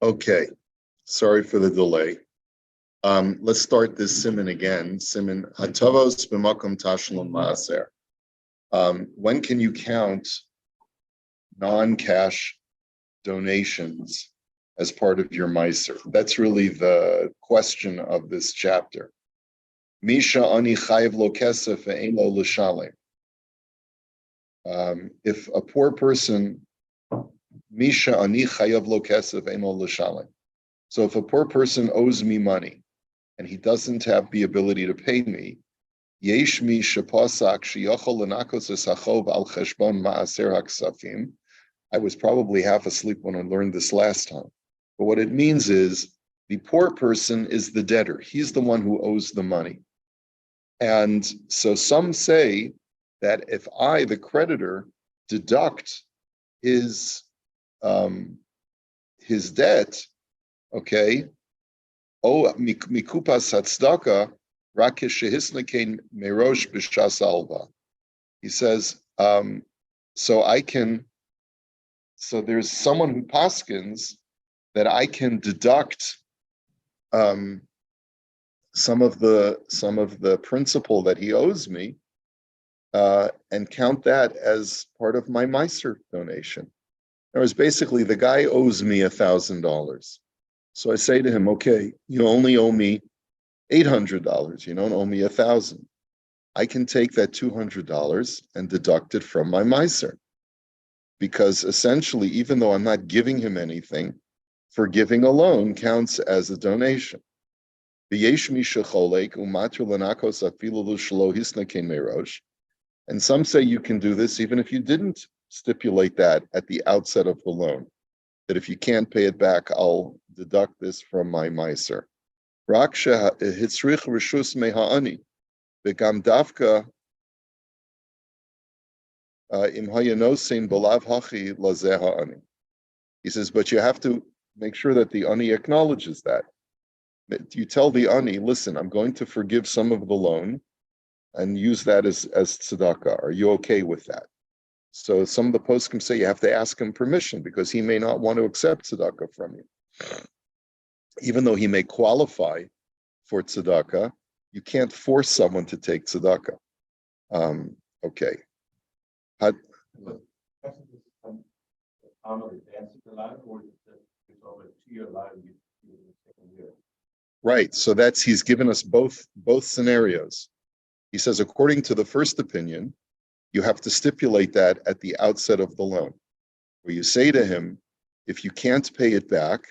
Okay, sorry for the delay. Let's start this siman again. Siman Hatavos b'makom tashlum maaser. When can you count non-cash donations as part of your meiser? That's really the question of this chapter. Misha ani chayiv lo kesef ve'ein lo l'shalem. If a poor person, Misha ani chayav lo kesef ve'ein lo l'shalem. So if a poor person owes me money and he doesn't have the ability to pay me, yesh mi shepasak sheyochol lenakos esachov al cheshbon maaser haksafim. I was probably half asleep when I learned this last time. But what it means is the poor person is the debtor. He's the one who owes the money. And so some say that if I, the creditor, deduct his debt, okay, oh mikupas hatzdaka rakish shehisnakein merosh b'shas alva. He says, so there's someone who paskins that I can deduct some of the principal that he owes me and count that as part of my meiser donation. There was basically the guy owes me $1,000. So I say to him, okay, you only owe me $800. You don't owe me $1,000. I can take that $200 and deduct it from my meiser. Because essentially, even though I'm not giving him anything, forgiving a loan counts as a donation. And some say you can do this even if you didn't stipulate that at the outset of the loan, that if you can't pay it back, I'll deduct this from my meiser. He says, but you have to make sure that the ani acknowledges that. You tell the ani, listen, I'm going to forgive some of the loan and use that as tzedakah. Are you okay with that? So some of the poskim say you have to ask him permission because he may not want to accept tzedakah from you. Even though he may qualify for tzedakah, you can't force someone to take tzedakah. Okay. Right. So he's given us both scenarios. He says, according to the first opinion, you have to stipulate that at the outset of the loan, where you say to him, if you can't pay it back,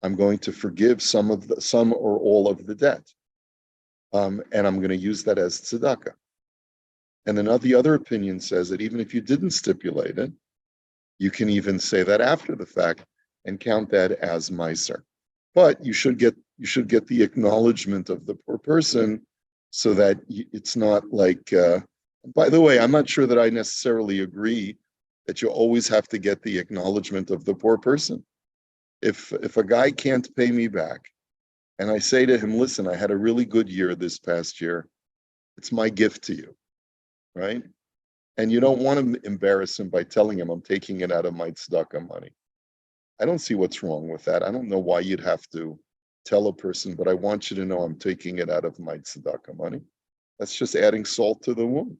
I'm going to forgive some or all of the debt. And I'm going to use that as tzedakah. And the other opinion says that even if you didn't stipulate it, you can even say that after the fact and count that as meiser. But you should get the acknowledgement of the poor person so that it's not like, by the way, I'm not sure that I necessarily agree that you always have to get the acknowledgement of the poor person. If a guy can't pay me back and I say to him, listen, I had a really good year this past year, it's my gift to you, right? And you don't want to embarrass him by telling him I'm taking it out of my tzedakah money. I don't see what's wrong with that. I don't know why you'd have to tell a person, but I want you to know I'm taking it out of my tzedakah money. That's just adding salt to the wound.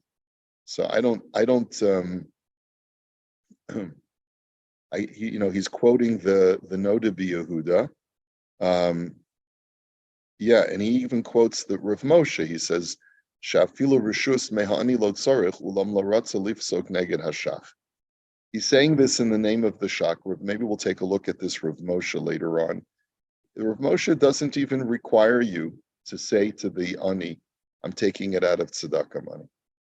So he's quoting the Noda B'Yehuda. And he even quotes the Rav Moshe. He says, Shafilu rishus mehani lo tzarich ulam lo ratza lifsok neged hashach. He's saying this in the name of the shach. Maybe we'll take a look at this Rav Moshe later on. The Rav Moshe doesn't even require you to say to the ani, I'm taking it out of tzedakah money.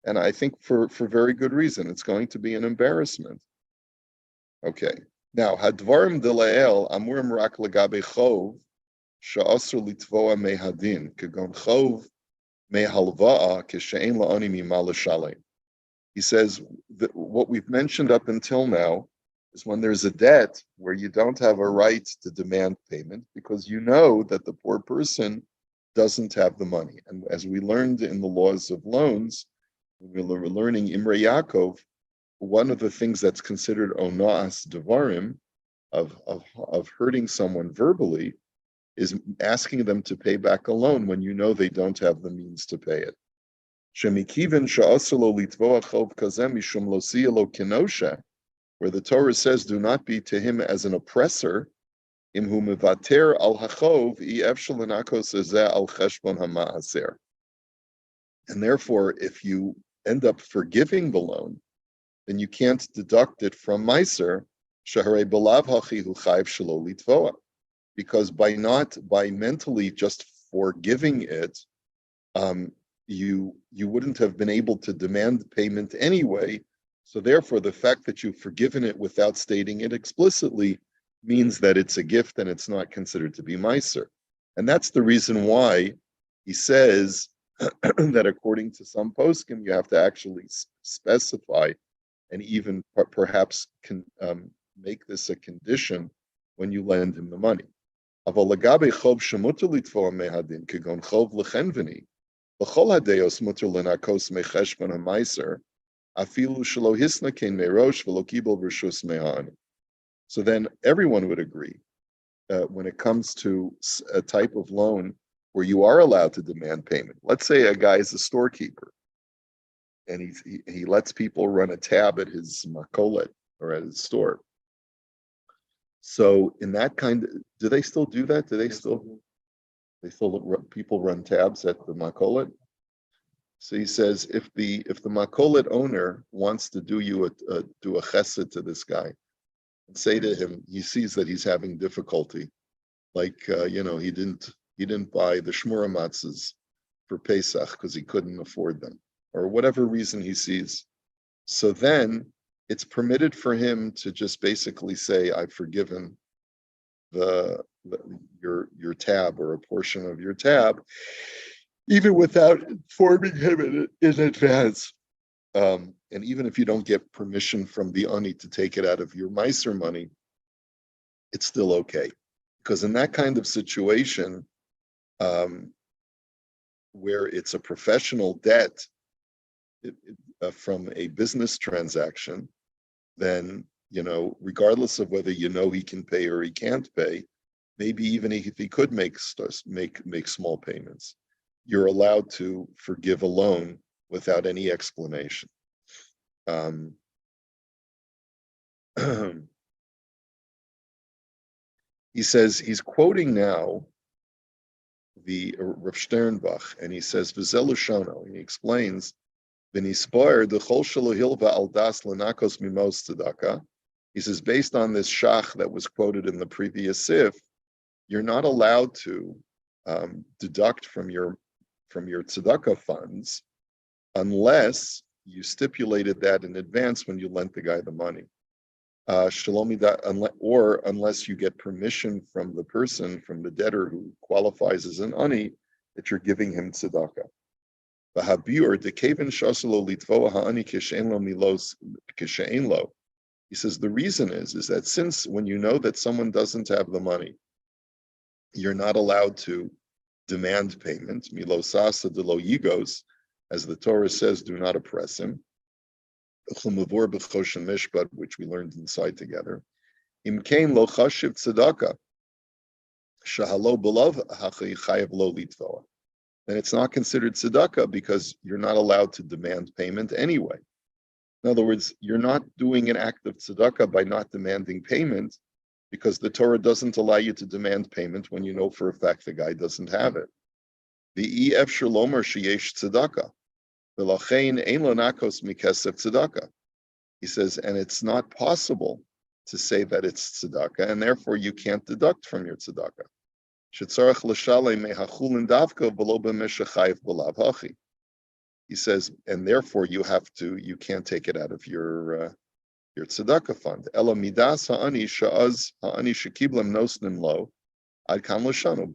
And I think for very good reason. It's going to be an embarrassment. Okay. Now, hadvarim dela'el amurim rak legabe chov sha'asr litvoa mehadin kegon chov mehalva'a keshe'en la'ani mima l'shalem. He says that what we've mentioned up until now is when there's a debt where you don't have a right to demand payment because you know that the poor person doesn't have the money. And as we learned in the laws of loans, we were learning Imrei Yaakov, one of the things that's considered ona'as devarim of hurting someone verbally is asking them to pay back a loan when you know they don't have the means to pay it. Where the Torah says, do not be to him as an oppressor, and therefore, if you end up forgiving the loan, then you can't deduct it from Meiser, because by mentally just forgiving it, you wouldn't have been able to demand payment anyway. So therefore, the fact that you've forgiven it without stating it explicitly means that it's a gift and it's not considered to be Meiser. And that's the reason why he says that according to some poskim, you have to actually specify and even perhaps make this a condition when you lend him the money. So then everyone would agree when it comes to a type of loan where you are allowed to demand payment. Let's say a guy is a storekeeper and he lets people run a tab at his makolet or at his store. So in that do they still do that? Do they still people run tabs at the makolet? So he says, if the makolet owner wants to do a chesed to this guy, and say to him, he sees that he's having difficulty, like he didn't buy the shmura matzahs for Pesach because he couldn't afford them, or whatever reason he sees. So then it's permitted for him to just basically say, I've forgiven your tab or a portion of your tab, even without informing him in advance. And even if you don't get permission from the ani to take it out of your Meiser money, it's still okay. Because in that kind of situation, where it's a professional debt from a business transaction, then, regardless of whether he can pay or he can't pay, maybe even if he could make small payments, you're allowed to forgive a loan without any explanation. He says, he's quoting now the Rav Sternbach, and he says, V'zel Lashono, and he explains, V'nispoir d'chol shelo hilva al das lenakos mimos tzedakah. He says, based on this shach that was quoted in the previous sif, you're not allowed to deduct from your tzedakah funds unless you stipulated that in advance when you lent the guy the money. Or unless you get permission from the person, from the debtor who qualifies as an ani, that you're giving him tzedakah. He says the reason is that since when you know that someone doesn't have the money, you're not allowed to demand payment, milosasa de lo yigos, as the Torah says, do not oppress him. Choshen Mishpat, which we learned inside together. Imkein lo chashiv tzedakah, shahalo belav hachi chayav lo litvoa. Then it's not considered tzedakah because you're not allowed to demand payment anyway. In other words, you're not doing an act of tzedakah by not demanding payment because the Torah doesn't allow you to demand payment when you know for a fact the guy doesn't have it. The ef shalomer sheyesh tzedakah. He says, and it's not possible to say that it's tzedakah, and therefore you can't deduct from your tzedakah. He says, and therefore you can't take it out of your tzedakah fund.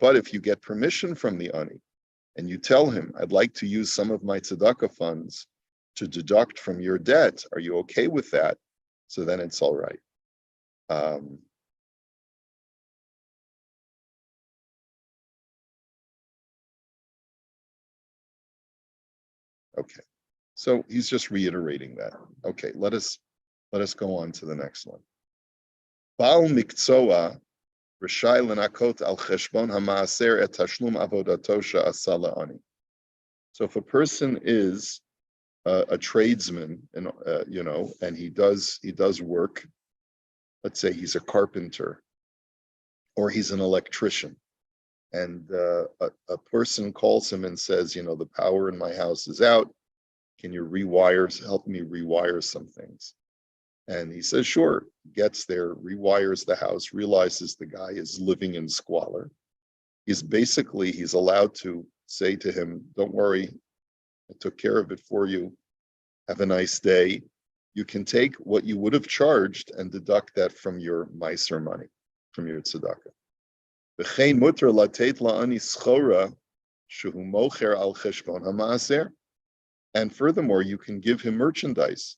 But if you get permission from the ani, and you tell him, I'd like to use some of my tzedakah funds to deduct from your debt, are you okay with that? So then it's all right. Okay, so he's just reiterating that. Okay, let us go on to the next one. Baal mikzoa rishai lenakot al cheshbon hamaaser et tashlum avodato she'asa la'ani. So if a person is a tradesman, and and he does work. Let's say he's a carpenter, or he's an electrician, and a person calls him and says, the power in my house is out. Can you help me rewire some things? And he says, sure. Gets there, rewires the house, realizes the guy is living in squalor. He's allowed to say to him, don't worry, I took care of it for you. Have a nice day. You can take what you would have charged and deduct that from your meiser money, from your tzedakah. V'chein muter latet la'ani schora shehu mocher al cheshbon hamaaser. And furthermore, you can give him merchandise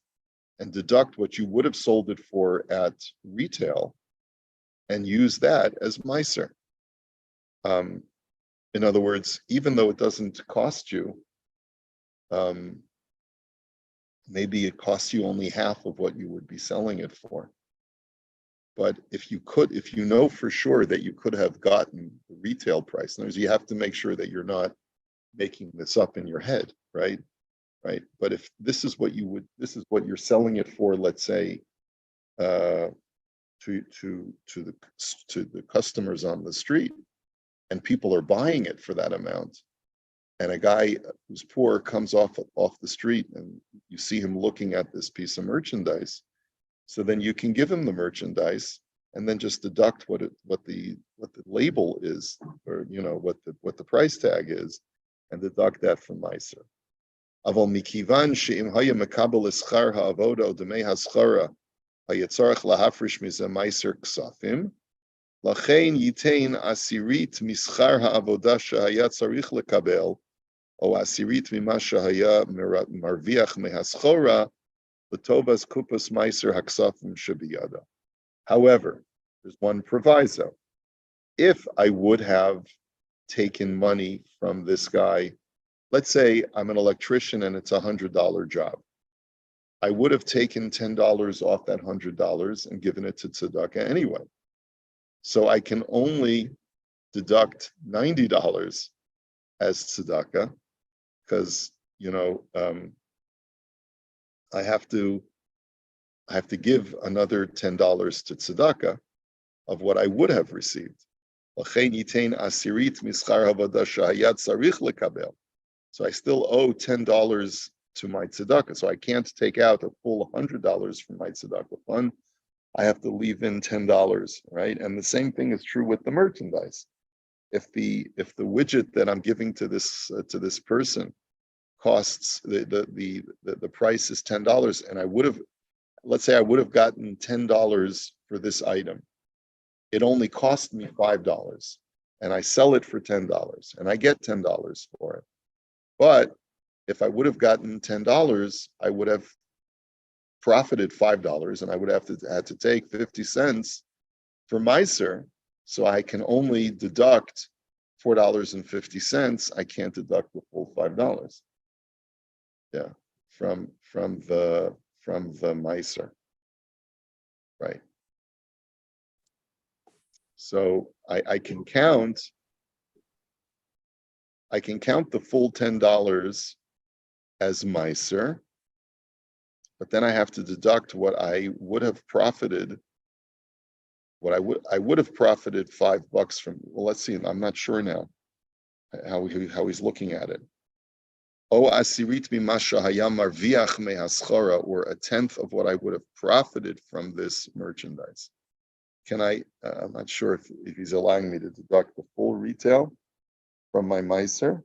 and deduct what you would have sold it for at retail and use that as meiser. In other words, even though it doesn't cost you, maybe it costs you only half of what you would be selling it for. But if you know for sure that you could have gotten the retail price, in other words, you have to make sure that you're not making this up in your head, right? Right. But if this is what you're selling it for, let's say, to the customers on the street, and people are buying it for that amount, and a guy who's poor comes off the street and you see him looking at this piece of merchandise, so then you can give him the merchandise and then just deduct what the label is, or what the price tag is, and deduct that from meiser. Aval mikivan she'im haya mekabel eschar ha'avoda o demei haschara hayetzarach lahafrish mize meiser ksafim lachein yitain asirit mischar ha'avoda shehaya tzarich lekabel o asirit mima shehaya marviach mehaschora l'tovas kupas meiser haksafim shebiyada. However, there's one proviso. If I would have taken money from this guy, let's say I'm an electrician and it's $100 job, I would have taken $10 off that $100 and given it to tzedakah anyway. So I can only deduct $90 as tzedakah, because I have to give another $10 to tzedakah of what I would have received. So I still owe $10 to my tzedakah. So I can't take out a full $100 from my tzedakah fund. I have to leave in $10, right? And the same thing is true with the merchandise. If the widget that I'm giving to this person costs the price is $10, and let's say I would have gotten $10 for this item. It only cost me $5, and I sell it for $10, and I get $10 for it. But if I would have gotten $10, I would have profited $5, and I would have had to take 50 cents for meiser. So I can only deduct $4.50. I can't deduct the full $5. Yeah, from the meiser, right? So I can count the full $10 as meiser, but then I have to deduct what I would have profited. I would have profited $5 from. Well, let's see. I'm not sure now how he's looking at it. O asirit mimasha hayam marviach mehaschora, or a tenth of what I would have profited from this merchandise. Can I? I'm not sure if he's allowing me to deduct the full retail from my meiser.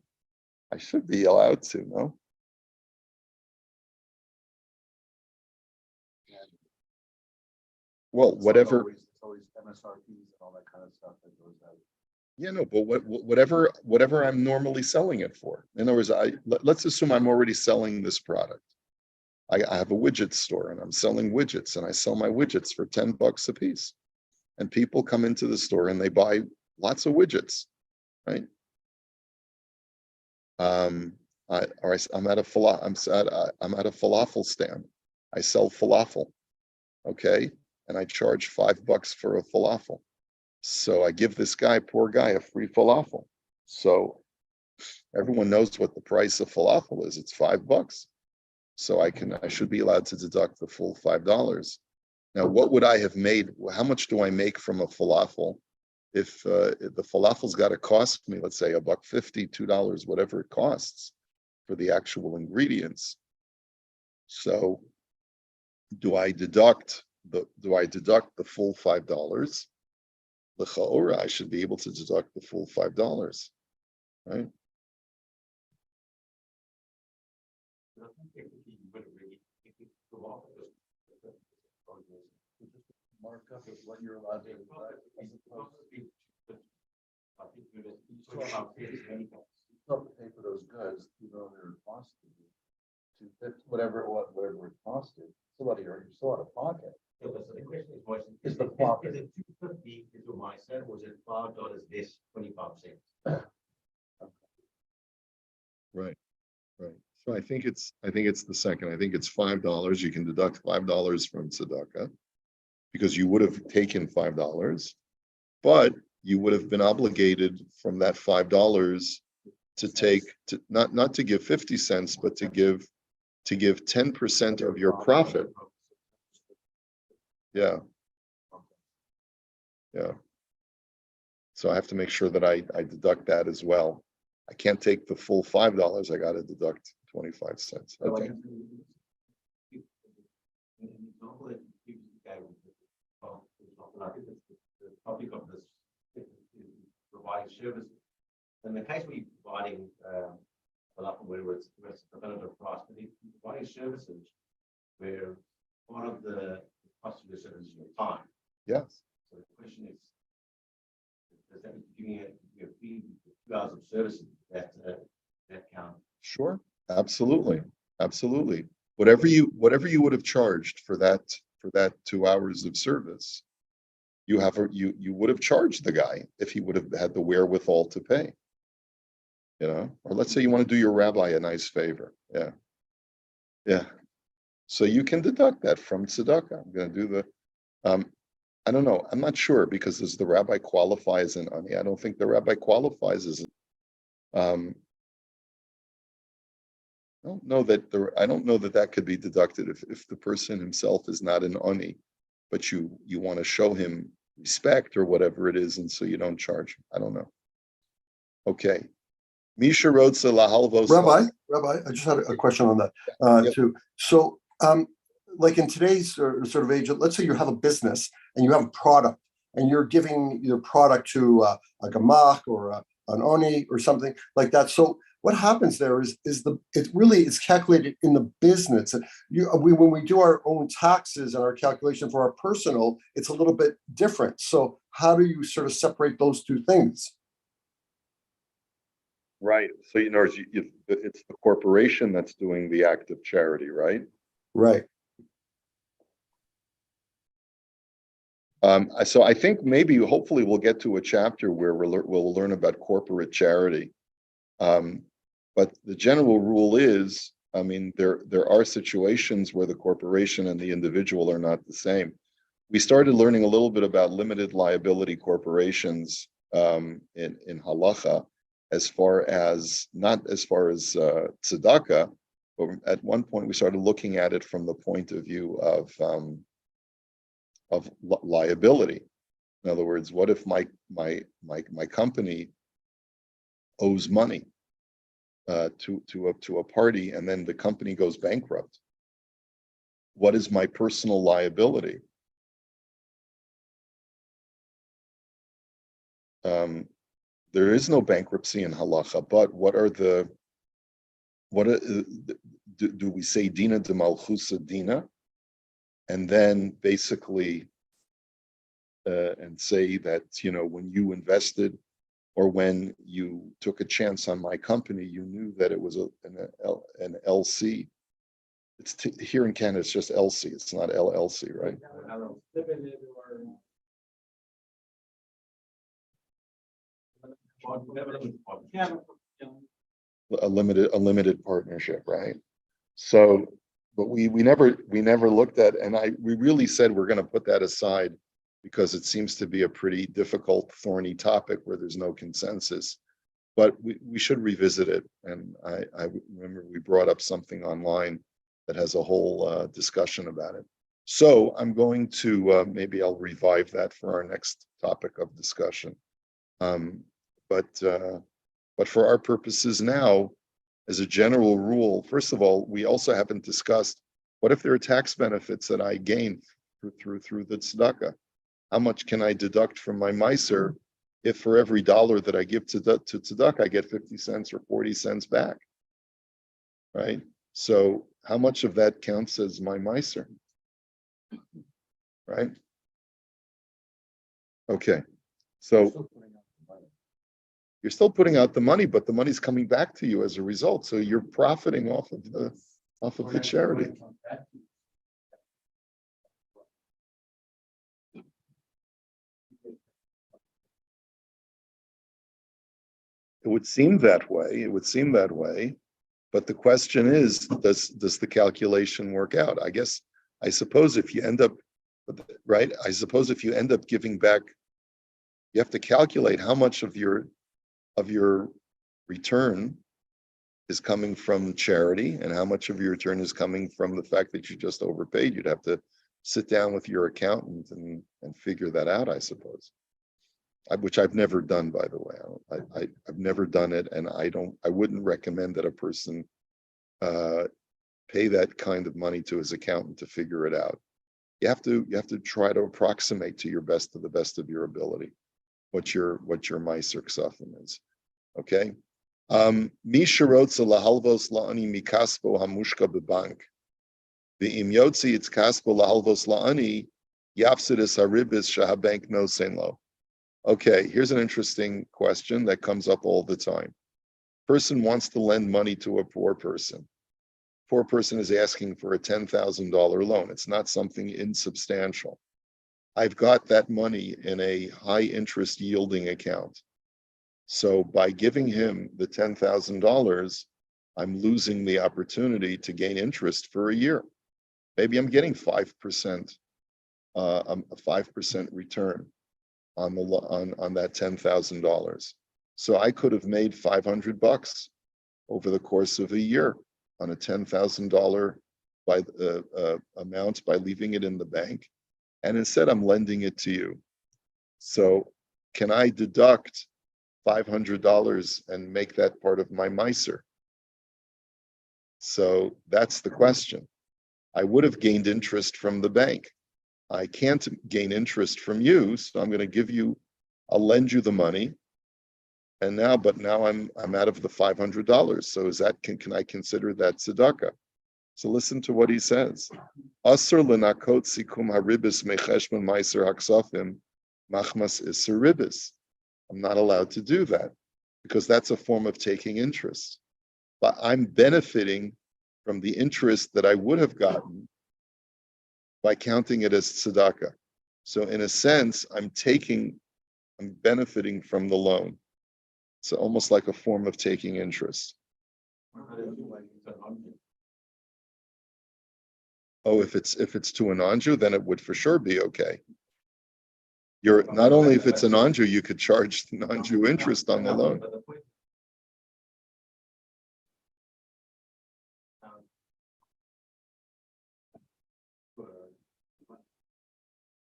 I should be allowed to, no? Well, whatever. It's always MSRPs and all that kind of stuff that goes out. Yeah, no, but whatever I'm normally selling it for. In other words, let's assume I'm already selling this product. I have a widget store and I'm selling widgets, and I sell my widgets for $10 a piece. And people come into the store and they buy lots of widgets, right? I'm at a falafel stand. I sell falafel. Okay, and I charge $5 for a falafel. So I give this guy, poor guy, a free falafel. So everyone knows what the price of falafel is. It's $5. So I should be allowed to deduct the full $5. Now, what would I have made? How much do I make from a falafel? If the falafel's got to cost me, let's say $1.50, $2, whatever it costs for the actual ingredients. So do I deduct the full $5? L'chaora, I should be able to deduct the full $5, right? Markup is what you're allowed to. You still have to pay for those goods, even though they're costing you whatever it costed. You're still out of pocket. So the question is, Is the profit. Is it $2.50 into my set, or is it $5 this 25 cents? Right. So I think it's the second. I think it's $5. You can deduct $5 from tzedakah because you would have taken $5, but you would have been obligated from that $5 to take not to give 50 cents, but to give 10% of your profit. Yeah. So I have to make sure that I deduct that as well. I can't take the full $5. I got to deduct 25 cents. Okay. The topic of this is providing service. In the case we're providing where it's preventative price, but if you're providing services where part of the cost of the service is your time. Yes. So the question is, does that giving a fee for 2 hours of service that count? Sure. Absolutely. Whatever you would have charged for that 2 hours of service, you would have charged the guy if he would have had the wherewithal to pay. Or let's say you want to do your rabbi a nice favor. Yeah. So you can deduct that from tzedakah. I'm going to do the. I don't know. I'm not sure because does the rabbi qualify as an ani? I don't think the rabbi qualifies as. I don't know that could be deducted if the person himself is not an ani, but you want to show him respect or whatever it is, and so you don't charge him. I don't know. Okay. Misha Rodza Lahalvos. Rabbi, I just had a question on that too. So, like in today's sort of age, let's say you have a business and you have a product, and you're giving your product to a gamach or an oni or something like that. So, what happens there is it really is calculated in the business. When we do our own taxes and our calculation for our personal, it's a little bit different. So, how do you sort of separate those two things? Right. So it's the corporation that's doing the act of charity, right? Right. So I think hopefully we'll get to a chapter where we'll learn about corporate charity. But the general rule is, there are situations where the corporation and the individual are not the same. We started learning a little bit about limited liability corporations in halacha. Not as far as tzedakah, but at one point we started looking at it from the point of view of liability. In other words, what if my company owes money to a party and then the company goes bankrupt? What is my personal liability? There is no bankruptcy in halacha, but do we say dina de malchusa dina, and then basically and say that when you invested or when you took a chance on my company, you knew that it was an LC. Here in Canada, it's just LC. It's not LLC, right? A limited partnership, right? So but we never looked at, and we really said we're going to put that aside because it seems to be a pretty difficult, thorny topic where there's no consensus. But we should revisit it. And I remember we brought up something online that has a whole discussion about it. So I'm going to, maybe I'll revive that for our next topic of discussion. But for our purposes now, as a general rule, first of all, we also haven't discussed, what if there are tax benefits that I gain through the tzedakah? How much can I deduct from my miser if for every dollar that I give to tzedakah, I get 50 cents or 40 cents back, right? So how much of that counts as my miser, right? Okay, so you're still putting out the money, but the money's coming back to you as a result. So you're profiting off of the charity. It would seem that way. It would seem that way. But the question is, does the calculation work out? I suppose if you end up, right? I suppose if you end up giving back, you have to calculate how much of your return is coming from charity and how much of your return is coming from the fact that you just overpaid. You'd have to sit down with your accountant and figure that out, I suppose. Which I've never done, by the way. I've never done it, and I wouldn't recommend that a person pay that kind of money to his accountant to figure it out. You have to try to approximate to the best of your ability what your Meiser Ksafim is. Okay. Mi sherotza lahalvos la'ani mikaspo hamushka bebank. Ve'im yotzi it's kaspo lahalvos la'ani yafsidis haribis shahabank no lo. Okay, here's an interesting question that comes up all the time. Person wants to lend money to a poor person. Poor person is asking for a $10,000 loan. It's not something insubstantial. I've got that money in a high interest yielding account. So by giving him the $10,000, I'm losing the opportunity to gain interest for a year. Maybe I'm getting 5%, a 5% return on that $10,000. So I could have made $500 over the course of a year on a $10,000 amount by leaving it in the bank, and instead I'm lending it to you. So can I deduct $500 and make that part of my miser? So that's the question. I would have gained interest from the bank. I can't gain interest from you, so I'm going to I'll lend you the money. And now I'm out of the $500. So can I consider that tzedakah? So listen to what he says. Asur lenakot sikum haribis mecheshman meiser haksafim machmas iser ribis. I'm not allowed to do that because that's a form of taking interest. But I'm benefiting from the interest that I would have gotten by counting it as tzedakah. So in a sense, I'm benefiting from the loan. It's almost like a form of taking interest. Oh, if it's to a non-Jew, then it would for sure be okay. You're not only if it's a non-Jew, you could charge the non-Jew interest on the loan.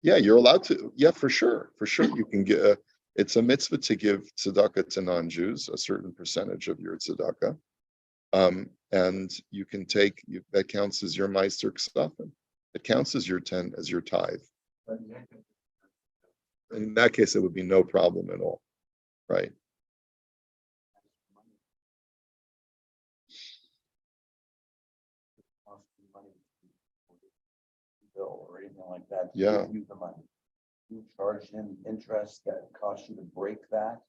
Yeah, you're allowed to. Yeah, for sure. For sure. You can get, it's a mitzvah to give tzedakah to non-Jews, a certain percentage of your tzedakah. And you can take, that counts as your meiser ksafim. It counts as your tithe. In that case, it would be no problem at all. Right. Bill or anything like that. To Yeah. give you the money. You charge him interest that costs you to break that,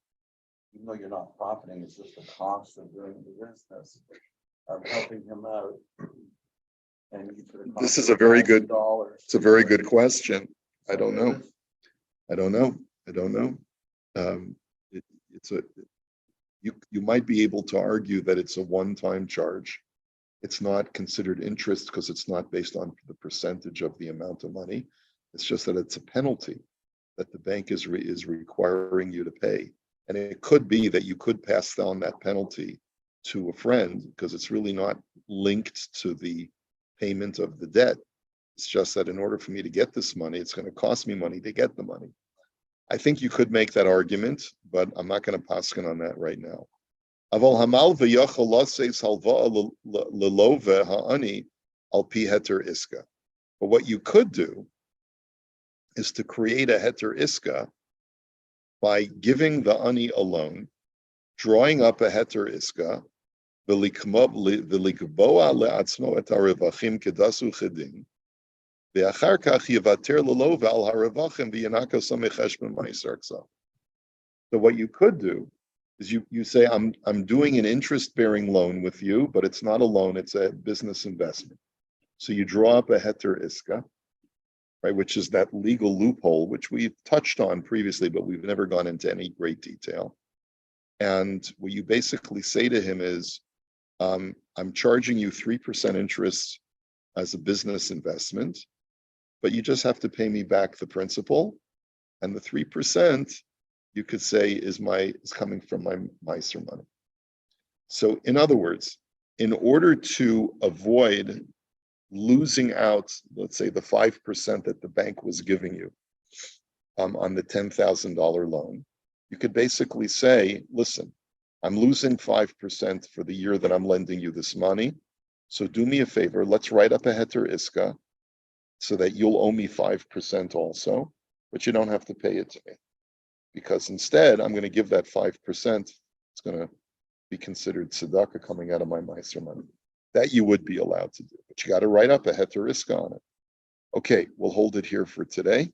even though you're not profiting, it's just the cost of doing the business of helping him out. And This is a very good, $1,000. it's a very good question. I don't know. You might be able to argue that it's a one-time charge. It's not considered interest because it's not based on the percentage of the amount of money. It's just that it's a penalty that the bank is requiring you to pay. And it could be that you could pass down that penalty to a friend because it's really not linked to the payment of the debt. It's just that in order for me to get this money, it's going to cost me money to get the money. I think you could make that argument, but I'm not going to paskin on that right now. Aval hamal v'yachal laseis halva'a lelove ha'ani al pi heter iska. But what you could do is to create a heter iska by giving the ani a loan, drawing up a heter iska, v'likboa le'atzmo et harevachim kedasu chedin, ve'achar kach yivater lelove al harevachim v'yanaka samech cheshbon ma'aser ksav. So what you could do is you say, I'm doing an interest-bearing loan with you, but it's not a loan, it's a business investment. So you draw up a heter iska, right, which is that legal loophole, which we've touched on previously, but we've never gone into any great detail. And what you basically say to him is, I'm charging you 3% interest as a business investment, but you just have to pay me back the principal, and the 3%, you could say, is coming from my Meiser money. So in other words, in order to avoid losing out, let's say the 5% that the bank was giving you on the $10,000 loan, you could basically say, listen, I'm losing 5% for the year that I'm lending you this money. So do me a favor, let's write up a heter iska so that you'll owe me 5% also, but you don't have to pay it to me. Because instead, I'm going to give that 5%. It's going to be considered tzedakah coming out of my meiser money. That you would be allowed to do, but you got to write up a heter iska on it. Okay, we'll hold it here for today.